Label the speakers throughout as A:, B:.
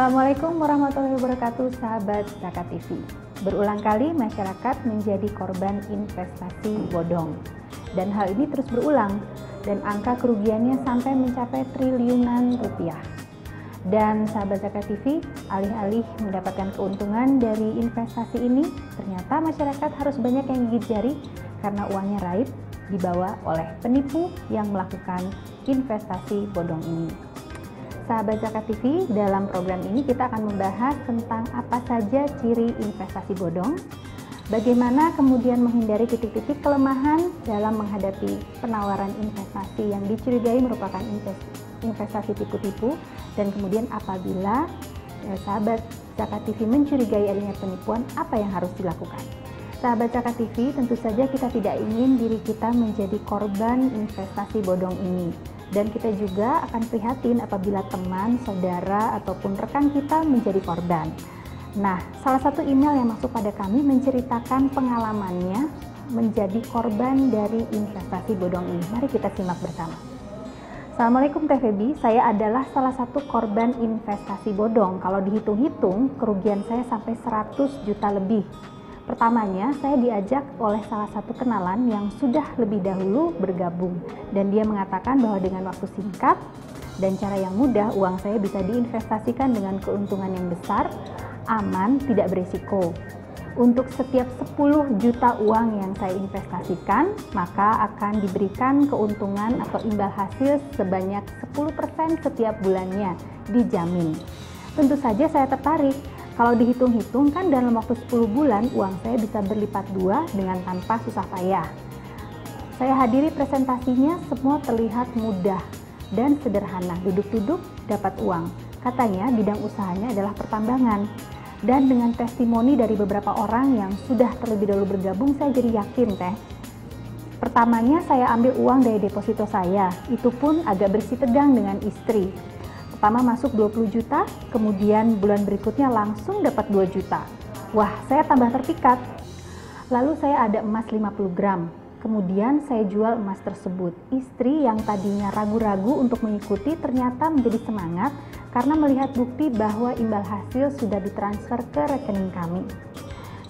A: Assalamualaikum warahmatullahi wabarakatuh, sahabat Zakat TV. Berulang kali masyarakat menjadi korban investasi bodong. Dan hal ini terus berulang, dan angka kerugiannya sampai mencapai triliunan rupiah. Dan sahabat Zakat TV, alih-alih mendapatkan keuntungan dari investasi ini, ternyata masyarakat harus banyak yang gigit jari karena uangnya raib dibawa oleh penipu yang melakukan investasi bodong ini. Sahabat Zakat TV, dalam program ini kita akan membahas tentang apa saja ciri investasi bodong, bagaimana kemudian menghindari titik-titik kelemahan dalam menghadapi penawaran investasi yang dicurigai merupakan investasi tipu-tipu, dan kemudian apabila sahabat Zakat TV mencurigai adanya penipuan, apa yang harus dilakukan. Sahabat Zakat TV, tentu saja kita tidak ingin diri kita menjadi korban investasi bodong ini. Dan kita juga akan prihatin apabila teman, saudara, ataupun rekan kita menjadi korban. Nah, salah satu email yang masuk pada kami menceritakan pengalamannya menjadi korban dari investasi bodong ini. Mari kita simak bersama. Assalamualaikum Teh Febi, saya adalah salah satu korban investasi bodong. Kalau dihitung-hitung, kerugian saya sampai 100 juta lebih. Pertamanya, saya diajak oleh salah satu kenalan yang sudah lebih dahulu bergabung, dan dia mengatakan bahwa dengan waktu singkat dan cara yang mudah, uang saya bisa diinvestasikan dengan keuntungan yang besar, aman, tidak berisiko. Untuk setiap 10 juta uang yang saya investasikan, maka akan diberikan keuntungan atau imbal hasil sebanyak 10% setiap bulannya, dijamin. Tentu saja saya tertarik. Kalau dihitung-hitung kan dalam waktu 10 bulan uang saya bisa berlipat dua dengan tanpa susah payah. Saya hadiri presentasinya, semua terlihat mudah dan sederhana. Duduk-duduk dapat uang. Katanya bidang usahanya adalah pertambangan. Dan dengan testimoni dari beberapa orang yang sudah terlebih dahulu bergabung, saya jadi yakin Teh. Pertamanya saya ambil uang dari deposito saya, itu pun agak bersih tegang dengan istri. Pertama masuk 20 juta, kemudian bulan berikutnya langsung dapat 2 juta. Wah, saya tambah terpikat. Lalu saya ada emas 50 gram. Kemudian saya jual emas tersebut. Istri yang tadinya ragu-ragu untuk mengikuti ternyata menjadi semangat karena melihat bukti bahwa imbal hasil sudah ditransfer ke rekening kami.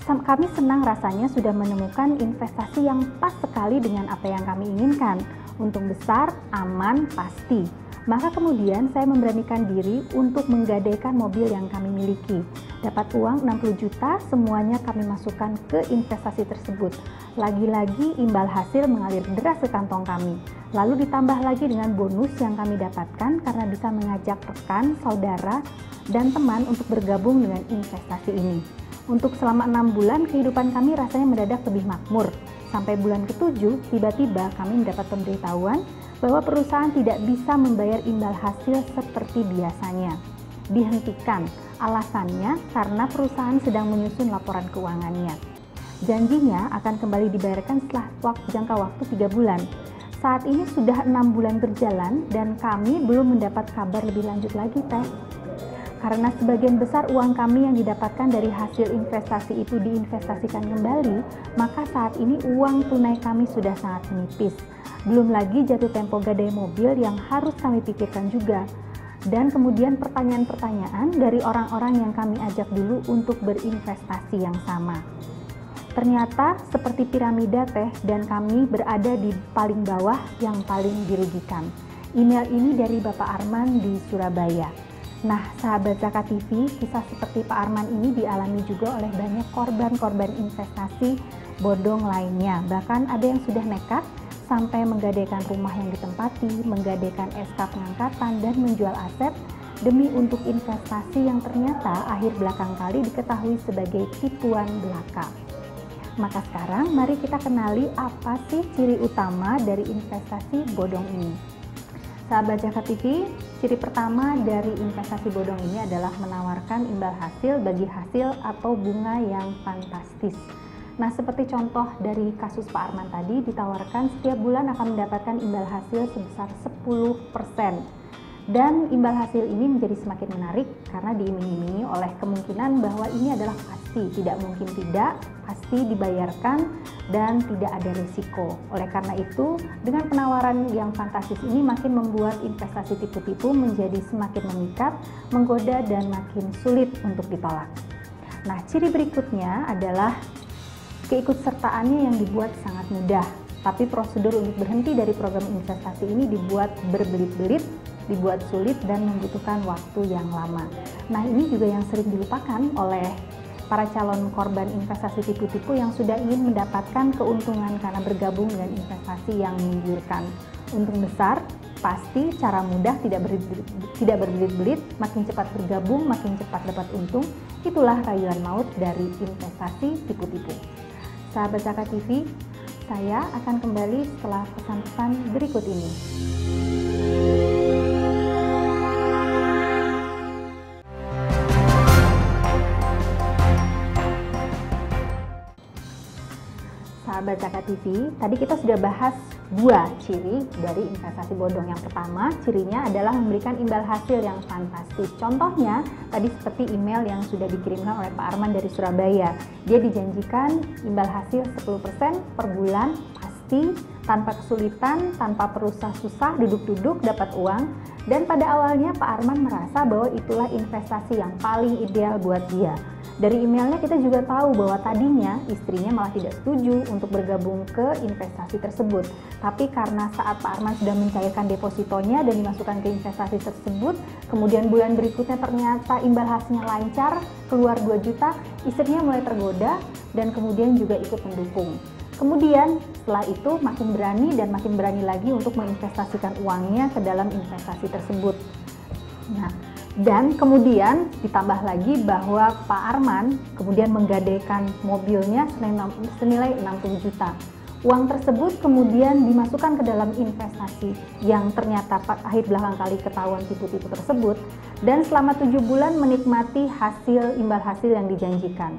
A: Kami senang rasanya sudah menemukan investasi yang pas sekali dengan apa yang kami inginkan. Untung besar, aman, pasti. Maka kemudian saya memberanikan diri untuk menggadaikan mobil yang kami miliki. Dapat uang 60 juta, semuanya kami masukkan ke investasi tersebut. Lagi-lagi imbal hasil mengalir deras ke kantong kami. Lalu ditambah lagi dengan bonus yang kami dapatkan karena bisa mengajak rekan, saudara, dan teman untuk bergabung dengan investasi ini. Untuk selama 6 bulan, kehidupan kami rasanya mendadak lebih makmur. Sampai bulan ke-7, tiba-tiba kami mendapat pemberitahuan bahwa perusahaan tidak bisa membayar imbal hasil seperti biasanya. Dihentikan, alasannya karena perusahaan sedang menyusun laporan keuangannya. Janjinya akan kembali dibayarkan setelah jangka waktu 3 bulan. Saat ini sudah 6 bulan berjalan dan kami belum mendapat kabar lebih lanjut lagi Teh. Karena sebagian besar uang kami yang didapatkan dari hasil investasi itu diinvestasikan kembali, maka saat ini uang tunai kami sudah sangat menipis. Belum lagi jatuh tempo gadai mobil yang harus kami pikirkan juga. Dan kemudian pertanyaan-pertanyaan dari orang-orang yang kami ajak dulu untuk berinvestasi yang sama. Ternyata seperti piramida Teh, dan kami berada di paling bawah yang paling dirugikan. Email ini dari Bapak Arman di Surabaya. Nah, sahabat Zakat TV, kisah seperti Pak Arman ini dialami juga oleh banyak korban-korban investasi bodong lainnya. Bahkan ada yang sudah nekat sampai menggadaikan rumah yang ditempati, menggadaikan SK pengangkatan, dan menjual aset demi untuk investasi yang ternyata akhir belakang kali diketahui sebagai tipuan belaka. Maka sekarang mari kita kenali apa sih ciri utama dari investasi bodong ini. Sahabat Zakat TV, ciri pertama dari investasi bodong ini adalah menawarkan imbal hasil bagi hasil atau bunga yang fantastis. Nah, seperti contoh dari kasus Pak Arman tadi, ditawarkan setiap bulan akan mendapatkan imbal hasil sebesar 10%. Dan imbal hasil ini menjadi semakin menarik karena diiming-imingi oleh kemungkinan bahwa ini adalah pasti, tidak mungkin tidak, pasti dibayarkan dan tidak ada risiko. Oleh karena itu, dengan penawaran yang fantastis ini makin membuat investasi tipu-tipu menjadi semakin memikat, menggoda dan makin sulit untuk ditolak. Nah, ciri berikutnya adalah keikutsertaannya yang dibuat sangat mudah, tapi prosedur untuk berhenti dari program investasi ini dibuat berbelit-belit, dibuat sulit dan membutuhkan waktu yang lama. Nah, ini juga yang sering dilupakan oleh para calon korban investasi tipu-tipu yang sudah ingin mendapatkan keuntungan karena bergabung dengan investasi yang menggiurkan. Untung besar, pasti, cara mudah, tidak berbelit-belit, makin cepat bergabung, makin cepat dapat untung. Itulah rayuan maut dari investasi tipu-tipu. Sahabat Zaka TV, saya akan kembali setelah pesan-pesan berikut ini. Sahabat Zaka TV, tadi kita sudah bahas dua ciri dari investasi bodong. Yang pertama, cirinya adalah memberikan imbal hasil yang fantastis. Contohnya, tadi seperti email yang sudah dikirimkan oleh Pak Arman dari Surabaya. Dia dijanjikan imbal hasil 10% per bulan, pasti, tanpa kesulitan, tanpa perlu susah, duduk-duduk dapat uang. Dan pada awalnya Pak Arman merasa bahwa itulah investasi yang paling ideal buat dia. Dari emailnya kita juga tahu bahwa tadinya istrinya malah tidak setuju untuk bergabung ke investasi tersebut. Tapi karena saat Pak Arman sudah mencairkan depositonya dan dimasukkan ke investasi tersebut, kemudian bulan berikutnya ternyata imbal hasilnya lancar, keluar 2 juta, istrinya mulai tergoda dan kemudian juga ikut mendukung. Kemudian setelah itu makin berani lagi untuk menginvestasikan uangnya ke dalam investasi tersebut. Nah, dan kemudian ditambah lagi bahwa Pak Arman kemudian menggadaikan mobilnya senilai 60 juta. Uang tersebut kemudian dimasukkan ke dalam investasi yang ternyata akhir belakang kali ketahuan tipu-tipu tersebut, dan selama 7 bulan menikmati imbal hasil yang dijanjikan.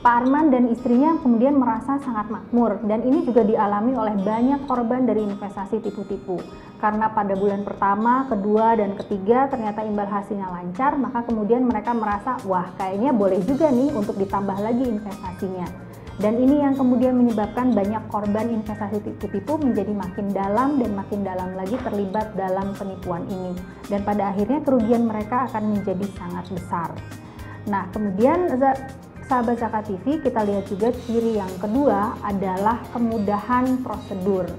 A: Pak Arman dan istrinya kemudian merasa sangat makmur, dan ini juga dialami oleh banyak korban dari investasi tipu-tipu. Karena pada bulan pertama, kedua, dan ketiga ternyata imbal hasilnya lancar, maka kemudian mereka merasa, wah kayaknya boleh juga nih untuk ditambah lagi investasinya. Dan ini yang kemudian menyebabkan banyak korban investasi tipu-tipu menjadi makin dalam dan makin dalam lagi terlibat dalam penipuan ini. Dan pada akhirnya kerugian mereka akan menjadi sangat besar. Nah, kemudian sahabat Zaka TV, kita lihat juga ciri yang kedua adalah kemudahan prosedur.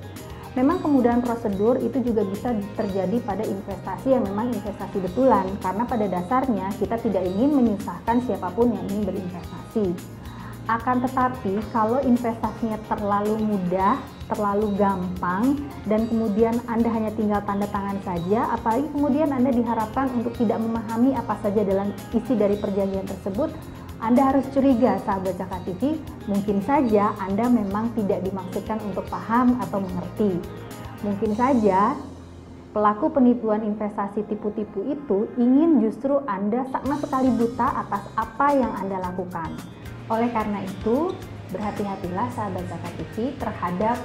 A: Memang kemudahan prosedur itu juga bisa terjadi pada investasi yang memang investasi betulan, karena pada dasarnya kita tidak ingin menyusahkan siapapun yang ingin berinvestasi. Akan tetapi kalau investasinya terlalu mudah, terlalu gampang, dan kemudian Anda hanya tinggal tanda tangan saja, apalagi kemudian Anda diharapkan untuk tidak memahami apa saja dalam isi dari perjanjian tersebut, Anda harus curiga, sahabat Zaka TV, mungkin saja Anda memang tidak dimaksudkan untuk paham atau mengerti. Mungkin saja pelaku penipuan investasi tipu-tipu itu ingin justru Anda sama sekali buta atas apa yang Anda lakukan. Oleh karena itu, berhati-hatilah sahabat Zaka TV terhadap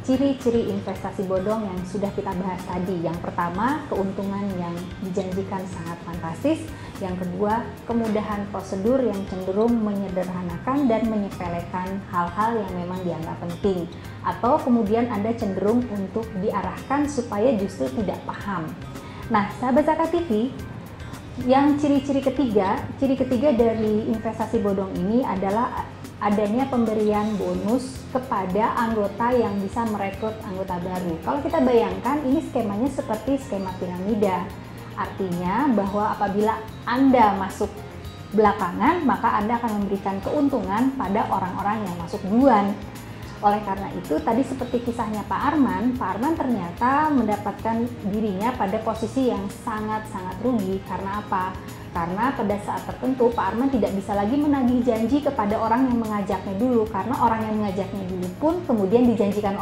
A: ciri-ciri investasi bodong yang sudah kita bahas tadi. Yang pertama, keuntungan yang dijanjikan sangat fantastis. Yang kedua, kemudahan prosedur yang cenderung menyederhanakan dan menyepelekan hal-hal yang memang dianggap penting. Atau kemudian Anda cenderung untuk diarahkan supaya justru tidak paham. Nah, sahabat Zaka TV, yang ciri ketiga dari investasi bodong ini adalah adanya pemberian bonus kepada anggota yang bisa merekrut anggota baru. Kalau kita bayangkan, ini skemanya seperti skema piramida. Artinya bahwa apabila Anda masuk belakangan, maka Anda akan memberikan keuntungan pada orang-orang yang masuk duluan. Oleh karena itu, tadi seperti kisahnya Pak Arman ternyata mendapatkan dirinya pada posisi yang sangat-sangat rugi. Karena apa? Karena pada saat tertentu Pak Arman tidak bisa lagi menagih janji kepada orang yang mengajaknya dulu, karena orang yang mengajaknya dulu pun kemudian dijanjikan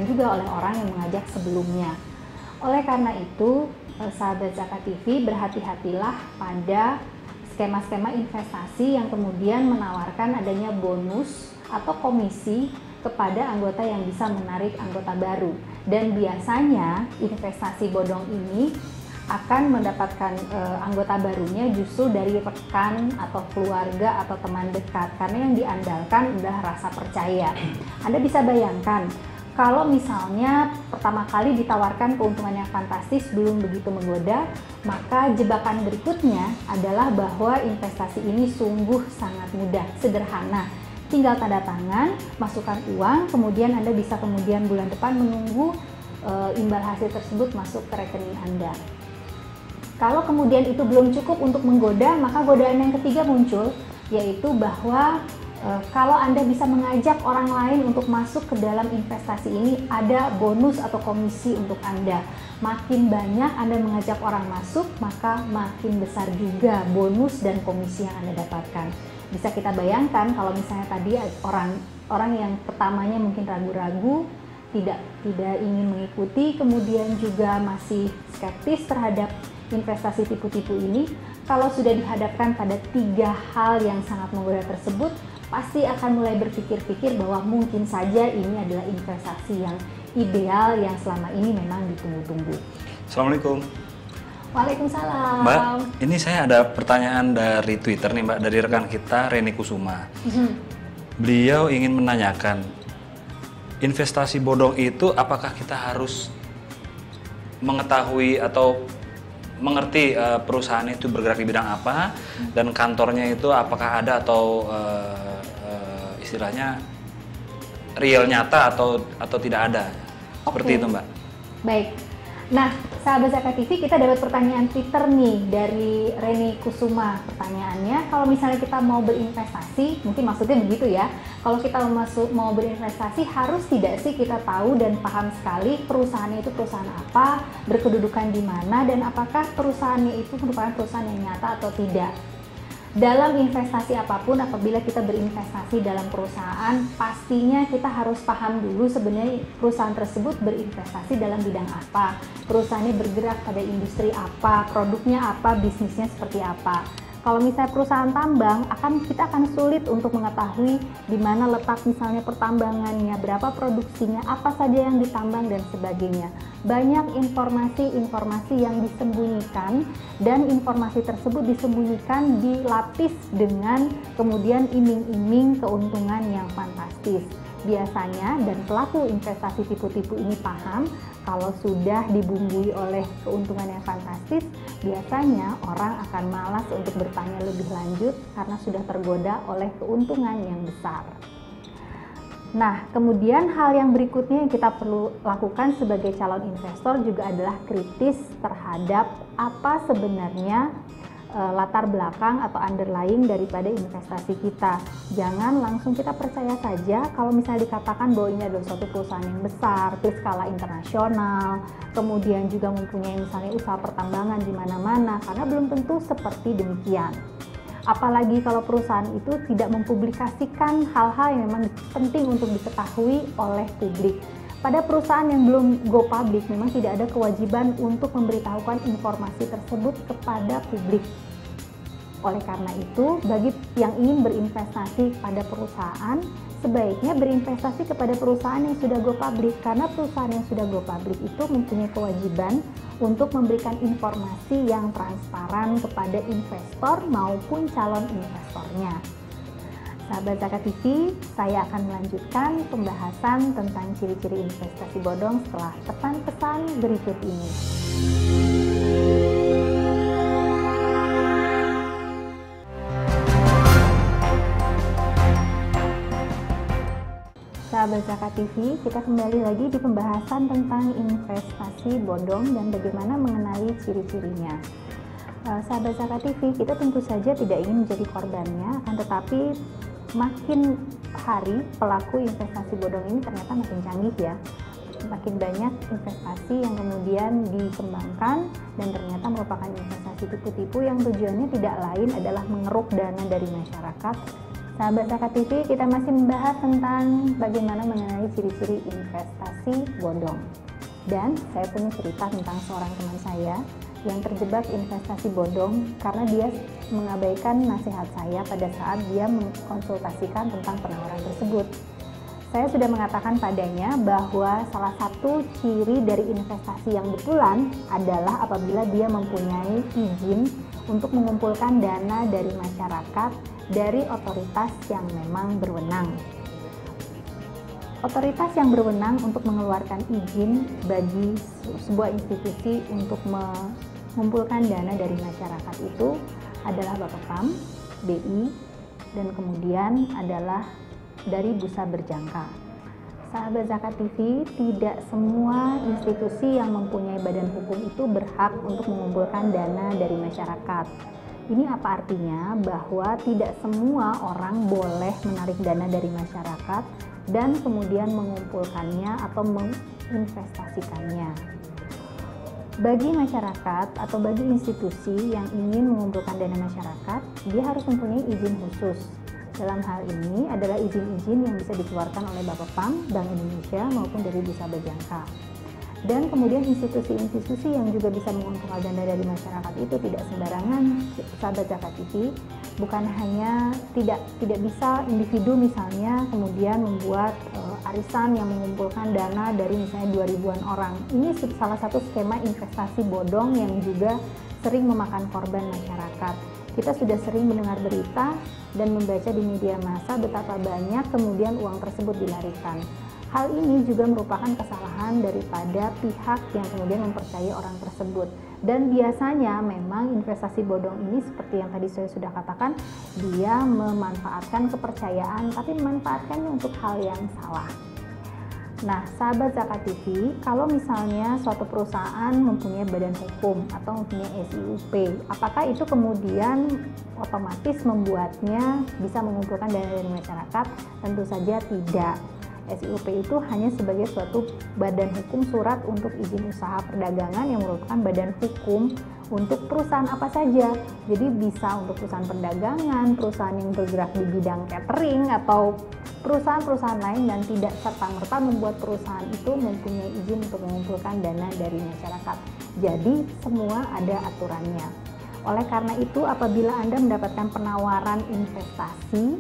A: juga oleh orang yang mengajak sebelumnya. Oleh karena itu, sahabat Zaka TV, berhati-hatilah pada skema-skema investasi yang kemudian menawarkan adanya bonus atau komisi kepada anggota yang bisa menarik anggota baru. Dan biasanya investasi bodong ini akan mendapatkan anggota barunya justru dari rekan atau keluarga atau teman dekat, karena yang diandalkan adalah rasa percaya. Anda bisa bayangkan kalau misalnya pertama kali ditawarkan keuntungan yang fantastis belum begitu menggoda, maka jebakan berikutnya adalah bahwa investasi ini sungguh sangat mudah, sederhana. Tinggal tanda tangan, masukkan uang, kemudian Anda bisa kemudian bulan depan menunggu imbal hasil tersebut masuk ke rekening Anda. Kalau kemudian itu belum cukup untuk menggoda, maka godaan yang ketiga muncul, yaitu bahwa kalau Anda bisa mengajak orang lain untuk masuk ke dalam investasi ini, ada bonus atau komisi untuk Anda. Makin banyak Anda mengajak orang masuk, maka makin besar juga bonus dan komisi yang Anda dapatkan. Bisa kita bayangkan kalau misalnya tadi orang yang pertamanya mungkin ragu-ragu, tidak ingin mengikuti, kemudian juga masih skeptis terhadap investasi tipu-tipu ini, kalau sudah dihadapkan pada 3 hal yang sangat menggoda tersebut, pasti akan mulai berpikir-pikir bahwa mungkin saja ini adalah investasi yang ideal yang selama ini memang ditunggu-tunggu.
B: Assalamualaikum.
A: Waalaikumsalam.
B: Mbak, ini saya ada pertanyaan dari Twitter nih Mbak, dari rekan kita Reni Kusuma. Beliau ingin menanyakan, investasi bodong itu apakah kita harus mengetahui atau mengerti perusahaan itu bergerak di bidang apa, dan kantornya itu apakah ada atau istilahnya real nyata atau tidak ada, seperti itu Mbak.
A: Baik. Nah, sahabat Zakat TV, kita dapat pertanyaan Twitter nih dari Reni Kusuma. Pertanyaannya, kalau misalnya kita mau berinvestasi, mungkin maksudnya begitu ya. Kalau kita mau berinvestasi, harus tidak sih kita tahu dan paham sekali perusahaannya itu perusahaan apa, berkedudukan di mana, dan apakah perusahaannya itu merupakan perusahaan yang nyata atau tidak. Dalam investasi apapun, apabila kita berinvestasi dalam perusahaan, pastinya kita harus paham dulu sebenarnya perusahaan tersebut berinvestasi dalam bidang apa, perusahaannya bergerak pada industri apa, produknya apa, bisnisnya seperti apa. Kalau misalnya perusahaan tambang, kita akan sulit untuk mengetahui di mana letak misalnya pertambangannya, berapa produksinya, apa saja yang ditambang dan sebagainya. Banyak informasi-informasi yang disembunyikan, dan informasi tersebut disembunyikan dilapis dengan kemudian iming-iming keuntungan yang fantastis. Biasanya, dan pelaku investasi tipu-tipu ini paham, kalau sudah dibumbui oleh keuntungan yang fantastis, biasanya orang akan malas untuk bertanya lebih lanjut karena sudah tergoda oleh keuntungan yang besar. Nah, kemudian hal yang berikutnya yang kita perlu lakukan sebagai calon investor juga adalah kritis terhadap apa sebenarnya latar belakang atau underlying daripada investasi kita. Jangan langsung kita percaya saja kalau misalnya dikatakan bahwa ini adalah suatu perusahaan yang besar, berskala internasional, kemudian juga mempunyai misalnya usaha pertambangan di mana-mana, karena belum tentu seperti demikian. Apalagi kalau perusahaan itu tidak mempublikasikan hal-hal yang memang penting untuk diketahui oleh publik. Pada perusahaan yang belum go public, memang tidak ada kewajiban untuk memberitahukan informasi tersebut kepada publik. Oleh karena itu, bagi yang ingin berinvestasi pada perusahaan, sebaiknya berinvestasi kepada perusahaan yang sudah go public, karena perusahaan yang sudah go public itu mempunyai kewajiban untuk memberikan informasi yang transparan kepada investor maupun calon investornya. Sahabat Zakat TV, saya akan melanjutkan pembahasan tentang ciri-ciri investasi bodong setelah pesan-pesan berikut ini. Sahabat Zakat TV, kita kembali lagi di pembahasan tentang investasi bodong dan bagaimana mengenali ciri-cirinya. Sahabat Zakat TV, kita tentu saja tidak ingin menjadi korbannya, akan tetapi makin hari pelaku investasi bodong ini ternyata makin canggih ya. Makin banyak investasi yang kemudian dikembangkan dan ternyata merupakan investasi tipu-tipu yang tujuannya tidak lain adalah mengeruk dana dari masyarakat. Sahabat Zakat TV, kita masih membahas tentang bagaimana mengenali ciri-ciri investasi bodong. Dan saya punya cerita tentang seorang teman saya yang terjebak investasi bodong karena dia mengabaikan nasihat saya pada saat dia mengkonsultasikan tentang penawaran tersebut. saya sudah mengatakan padanya bahwa salah satu ciri dari investasi yang betulan adalah apabila dia mempunyai izin untuk mengumpulkan dana dari masyarakat dari otoritas yang memang berwenang. Otoritas yang berwenang untuk mengeluarkan izin bagi sebuah institusi untuk mengumpulkan dana dari masyarakat itu adalah Bapepam, BI, dan kemudian adalah dari Bursa Berjangka. Sahabat Zakat TV, tidak semua institusi yang mempunyai badan hukum itu berhak untuk mengumpulkan dana dari masyarakat. Ini apa artinya? Bahwa tidak semua orang boleh menarik dana dari masyarakat dan kemudian mengumpulkannya atau menginvestasikannya. Bagi masyarakat atau bagi institusi yang ingin mengumpulkan dana masyarakat, dia harus mempunyai izin khusus. Dalam hal ini adalah izin-izin yang bisa dikeluarkan oleh Bapepam, Bank Indonesia maupun dari Bursa Berjangka. Dan kemudian institusi-institusi yang juga bisa mengumpulkan dana dari masyarakat itu tidak sembarangan, sahabat Zakat TV. Bukan hanya tidak bisa individu misalnya kemudian membuat arisan yang mengumpulkan dana dari misalnya 2.000-an orang. Ini salah satu skema investasi bodong yang juga sering memakan korban masyarakat. Kita sudah sering mendengar berita dan membaca di media massa betapa banyak kemudian uang tersebut dilarikan. Hal ini juga merupakan kesalahan daripada pihak yang kemudian mempercayai orang tersebut. Dan biasanya memang investasi bodong ini seperti yang tadi saya sudah katakan, dia memanfaatkan kepercayaan tapi memanfaatkannya untuk hal yang salah. Nah, sahabat Zakat TV, kalau misalnya suatu perusahaan mempunyai badan hukum atau mempunyai SIUP, apakah itu kemudian otomatis membuatnya bisa mengumpulkan dana dari masyarakat? Tentu saja tidak. SIUP itu hanya sebagai suatu badan hukum surat untuk izin usaha perdagangan yang merupakan badan hukum untuk perusahaan apa saja. Jadi bisa untuk perusahaan perdagangan, perusahaan yang bergerak di bidang catering, atau perusahaan-perusahaan lain, dan tidak serta-merta membuat perusahaan itu mempunyai izin untuk mengumpulkan dana dari masyarakat. Jadi semua ada aturannya. Oleh karena itu, apabila Anda mendapatkan penawaran investasi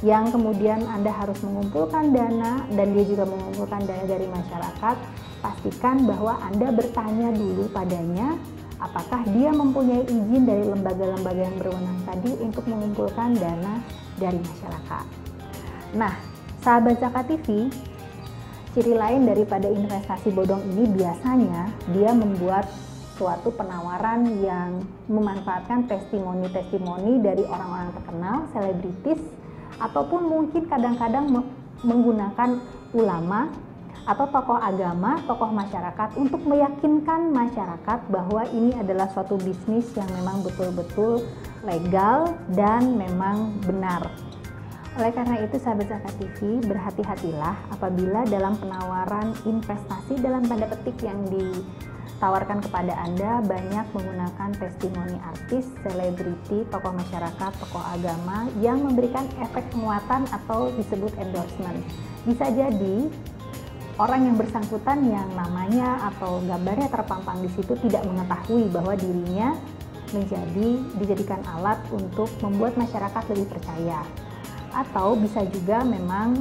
A: yang kemudian Anda harus mengumpulkan dana dan dia juga mengumpulkan dana dari masyarakat, pastikan bahwa Anda bertanya dulu padanya apakah dia mempunyai izin dari lembaga-lembaga yang berwenang tadi untuk mengumpulkan dana dari masyarakat. Nah, sahabat Zakat TV, ciri lain daripada investasi bodong ini biasanya dia membuat suatu penawaran yang memanfaatkan testimoni-testimoni dari orang-orang terkenal, selebritis, ataupun mungkin kadang-kadang menggunakan ulama atau tokoh agama, tokoh masyarakat untuk meyakinkan masyarakat bahwa ini adalah suatu bisnis yang memang betul-betul legal dan memang benar. Oleh karena itu, sahabat Zakat TV, berhati-hatilah apabila dalam penawaran investasi dalam tanda petik yang ditawarkan kepada Anda banyak menggunakan testimoni artis, selebriti, tokoh masyarakat, tokoh agama yang memberikan efek penguatan atau disebut endorsement. Bisa jadi orang yang bersangkutan yang namanya atau gambarnya terpampang di situ tidak mengetahui bahwa dirinya dijadikan alat untuk membuat masyarakat lebih percaya. Atau bisa juga memang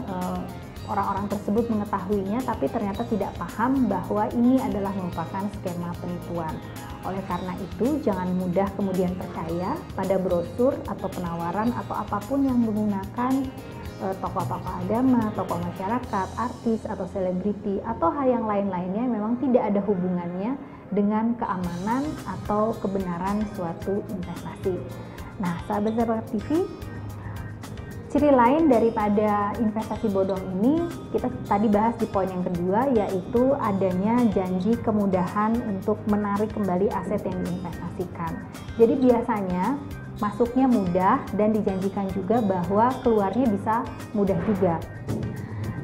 A: orang-orang tersebut mengetahuinya tapi ternyata tidak paham bahwa ini adalah merupakan skema penipuan. Oleh karena itu, jangan mudah kemudian percaya pada brosur atau penawaran atau apapun yang menggunakan tokoh-tokoh agama, tokoh masyarakat, artis atau selebriti atau hal yang lain-lainnya memang tidak ada hubungannya dengan keamanan atau kebenaran suatu investasi. Nah, sahabat Zakat TV, ciri lain daripada investasi bodong ini kita tadi bahas di poin yang kedua, yaitu adanya janji kemudahan untuk menarik kembali aset yang diinvestasikan. Jadi biasanya masuknya mudah dan dijanjikan juga bahwa keluarnya bisa mudah juga.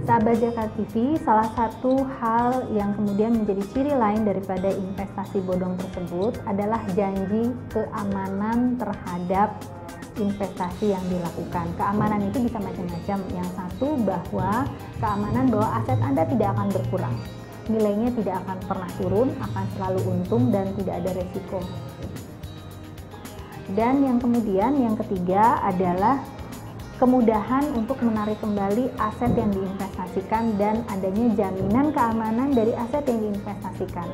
A: Sahabat Zakat TV, salah satu hal yang kemudian menjadi ciri lain daripada investasi bodong tersebut adalah janji keamanan terhadap investasi yang dilakukan. Keamanan itu bisa macam-macam. Yang satu, bahwa keamanan bahwa aset Anda tidak akan berkurang. Nilainya tidak akan pernah turun, akan selalu untung dan tidak ada resiko. Dan yang kemudian, yang ketiga adalah kemudahan untuk menarik kembali aset yang diinvestasikan dan adanya jaminan keamanan dari aset yang diinvestasikan.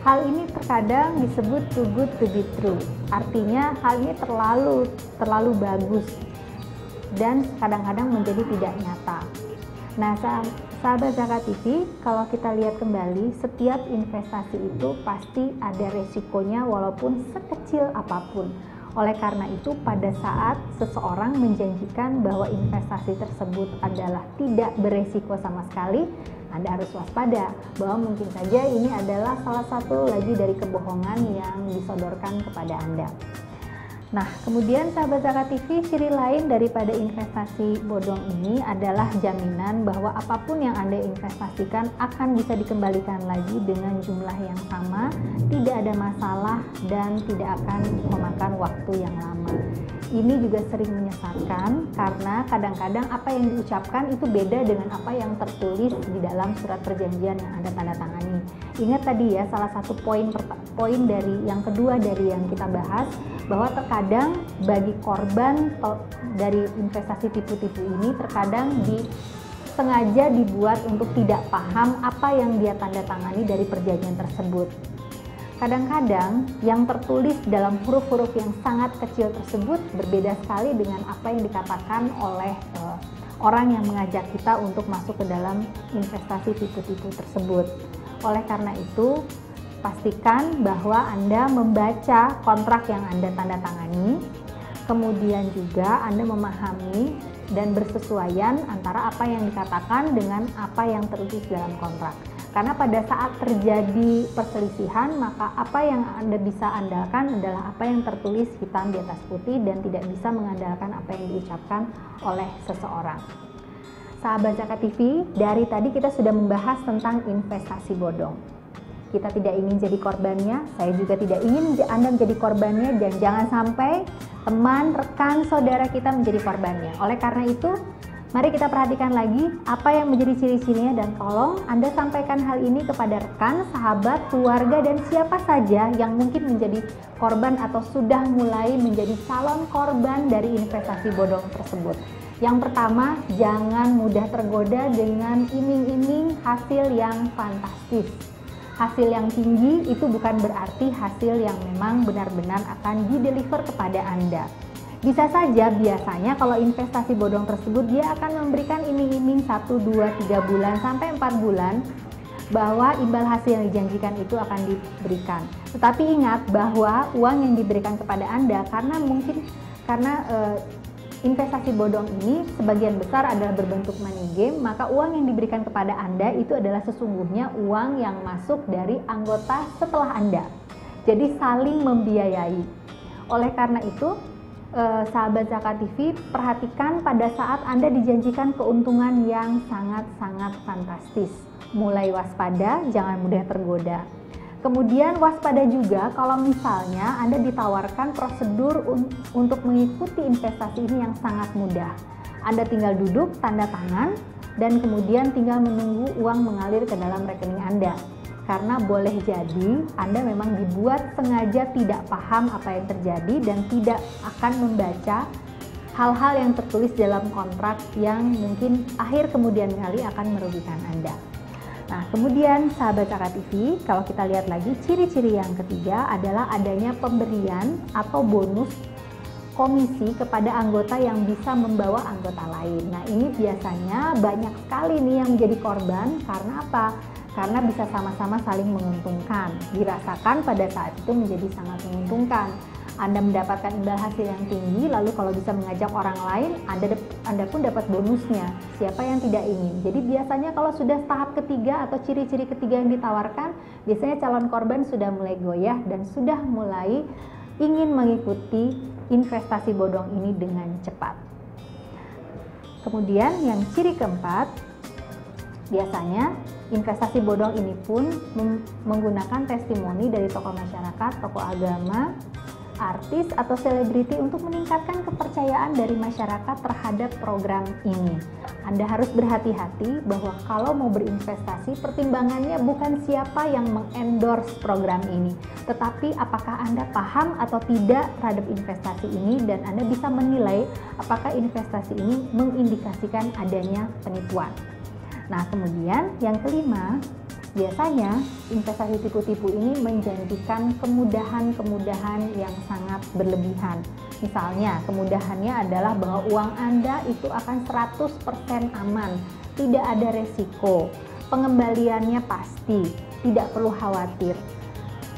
A: Hal ini terkadang disebut too good to be true. Artinya hal ini terlalu bagus dan kadang-kadang menjadi tidak nyata. Nah, sahabat Zakat TV, kalau kita lihat kembali, setiap investasi itu pasti ada resikonya walaupun sekecil apapun. Oleh karena itu, pada saat seseorang menjanjikan bahwa investasi tersebut adalah tidak beresiko sama sekali, Anda harus waspada bahwa mungkin saja ini adalah salah satu lagi dari kebohongan yang disodorkan kepada Anda. Nah, kemudian sahabat Zakat TV, ciri lain daripada investasi bodong ini adalah jaminan bahwa apapun yang Anda investasikan akan bisa dikembalikan lagi dengan jumlah yang sama, tidak ada masalah dan tidak akan memakan waktu yang lama. Ini juga sering menyesatkan karena kadang-kadang apa yang diucapkan itu beda dengan apa yang tertulis di dalam surat perjanjian yang Anda tanda tangani. Ingat tadi ya, salah satu poin dari yang kedua dari yang kita bahas, bahwa terkadang bagi korban dari investasi tipu-tipu ini terkadang sengaja dibuat untuk tidak paham apa yang dia tanda tangani dari perjanjian tersebut. Kadang-kadang yang tertulis dalam huruf-huruf yang sangat kecil tersebut berbeda sekali dengan apa yang dikatakan oleh orang yang mengajak kita untuk masuk ke dalam investasi tipu-tipu tersebut. Oleh karena itu, pastikan bahwa Anda membaca kontrak yang Anda tanda tangani, kemudian juga Anda memahami dan bersesuaian antara apa yang dikatakan dengan apa yang tertulis dalam kontrak. Karena pada saat terjadi perselisihan, maka apa yang Anda bisa andalkan adalah apa yang tertulis hitam di atas putih dan tidak bisa mengandalkan apa yang diucapkan oleh seseorang. Sahabat Zakat TV, dari tadi kita sudah membahas tentang investasi bodong. Kita tidak ingin jadi korbannya, saya juga tidak ingin Anda menjadi korbannya, dan jangan sampai teman, rekan, saudara kita menjadi korbannya. Oleh karena itu, mari kita perhatikan lagi apa yang menjadi ciri-cirinya dan tolong Anda sampaikan hal ini kepada rekan, sahabat, keluarga, dan siapa saja yang mungkin menjadi korban atau sudah mulai menjadi calon korban dari investasi bodong tersebut. Yang pertama, jangan mudah tergoda dengan iming-iming hasil yang fantastis. Hasil yang tinggi itu bukan berarti hasil yang memang benar-benar akan dideliver kepada Anda. Bisa saja biasanya kalau investasi bodong tersebut dia akan memberikan iming-iming 1, 2, 3 bulan sampai 4 bulan bahwa imbal hasil yang dijanjikan itu akan diberikan. Tetapi ingat bahwa uang yang diberikan kepada Anda karena investasi bodong ini sebagian besar adalah berbentuk money game, maka uang yang diberikan kepada Anda itu adalah sesungguhnya uang yang masuk dari anggota setelah Anda. Jadi saling membiayai. Oleh karena itu, sahabat Zakat TV, perhatikan pada saat Anda dijanjikan keuntungan yang sangat-sangat fantastis. Mulai waspada, jangan mudah tergoda. Kemudian waspada juga kalau misalnya Anda ditawarkan prosedur untuk mengikuti investasi ini yang sangat mudah. Anda tinggal duduk, tanda tangan, dan kemudian tinggal menunggu uang mengalir ke dalam rekening Anda. Karena boleh jadi Anda memang dibuat sengaja tidak paham apa yang terjadi dan tidak akan membaca hal-hal yang tertulis dalam kontrak yang mungkin akhir kemudian kali akan merugikan Anda. Nah, kemudian sahabat Zakat TV, kalau kita lihat lagi ciri-ciri yang ketiga adalah adanya pemberian atau bonus komisi kepada anggota yang bisa membawa anggota lain. Nah, ini biasanya banyak sekali nih yang menjadi korban. Karena apa? Karena bisa sama-sama saling menguntungkan. Dirasakan pada saat itu menjadi sangat menguntungkan. Anda mendapatkan imbal hasil yang tinggi, lalu kalau bisa mengajak orang lain, Anda pun dapat bonusnya. Siapa yang tidak ingin? Jadi biasanya kalau sudah tahap ketiga atau ciri-ciri ketiga yang ditawarkan, biasanya calon korban sudah mulai goyah dan sudah mulai ingin mengikuti investasi bodong ini dengan cepat. Kemudian yang ciri keempat, biasanya investasi bodong ini pun menggunakan testimoni dari tokoh masyarakat, tokoh agama, artis atau selebriti untuk meningkatkan kepercayaan dari masyarakat terhadap program ini. Anda harus berhati-hati bahwa kalau mau berinvestasi, pertimbangannya bukan siapa yang mengendorse program ini, tetapi apakah Anda paham atau tidak terhadap investasi ini dan Anda bisa menilai apakah investasi ini mengindikasikan adanya penipuan. Nah, kemudian yang kelima, biasanya investasi tipu-tipu ini menjanjikan kemudahan-kemudahan yang sangat berlebihan. Misalnya, kemudahannya adalah bahwa uang Anda itu akan 100% aman, tidak ada resiko, pengembaliannya pasti, tidak perlu khawatir.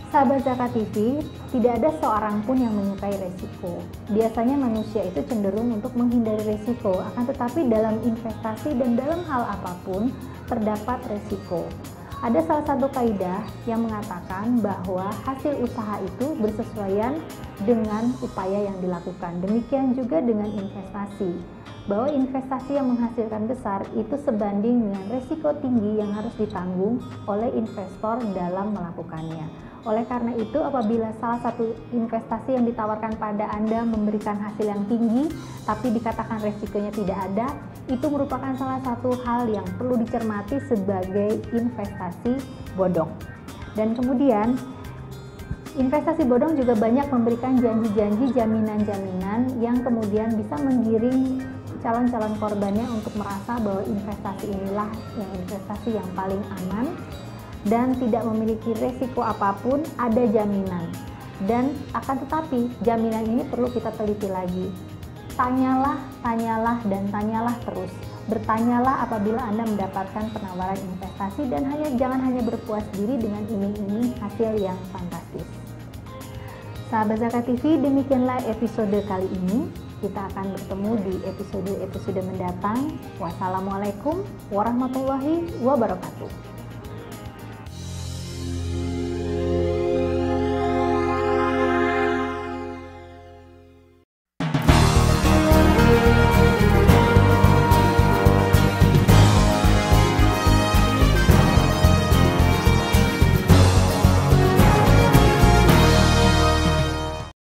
A: Sahabat Zakat TV, tidak ada seorang pun yang menyukai resiko. Biasanya manusia itu cenderung untuk menghindari resiko, akan tetapi dalam investasi dan dalam hal apapun terdapat resiko. Ada salah satu kaidah yang mengatakan bahwa hasil usaha itu bersesuaian dengan upaya yang dilakukan. Demikian juga dengan investasi, bahwa investasi yang menghasilkan besar itu sebanding dengan resiko tinggi yang harus ditanggung oleh investor dalam melakukannya. Oleh karena itu, apabila salah satu investasi yang ditawarkan pada Anda memberikan hasil yang tinggi, tapi dikatakan resikonya tidak ada, itu merupakan salah satu hal yang perlu dicermati sebagai investasi bodong. Dan kemudian, investasi bodong juga banyak memberikan janji-janji, jaminan-jaminan yang kemudian bisa menggiring calon-calon korbannya untuk merasa bahwa investasi inilah investasi yang paling aman dan tidak memiliki resiko apapun, ada jaminan. Dan akan tetapi jaminan ini perlu kita teliti lagi. Tanyalah, dan tanyalah terus. Bertanyalah apabila Anda mendapatkan penawaran investasi dan jangan hanya berpuas diri dengan iming-iming hasil yang fantastis. Sahabat Zakat TV, demikianlah episode kali ini. Kita akan bertemu di episode-episode mendatang. Wassalamualaikum warahmatullahi wabarakatuh.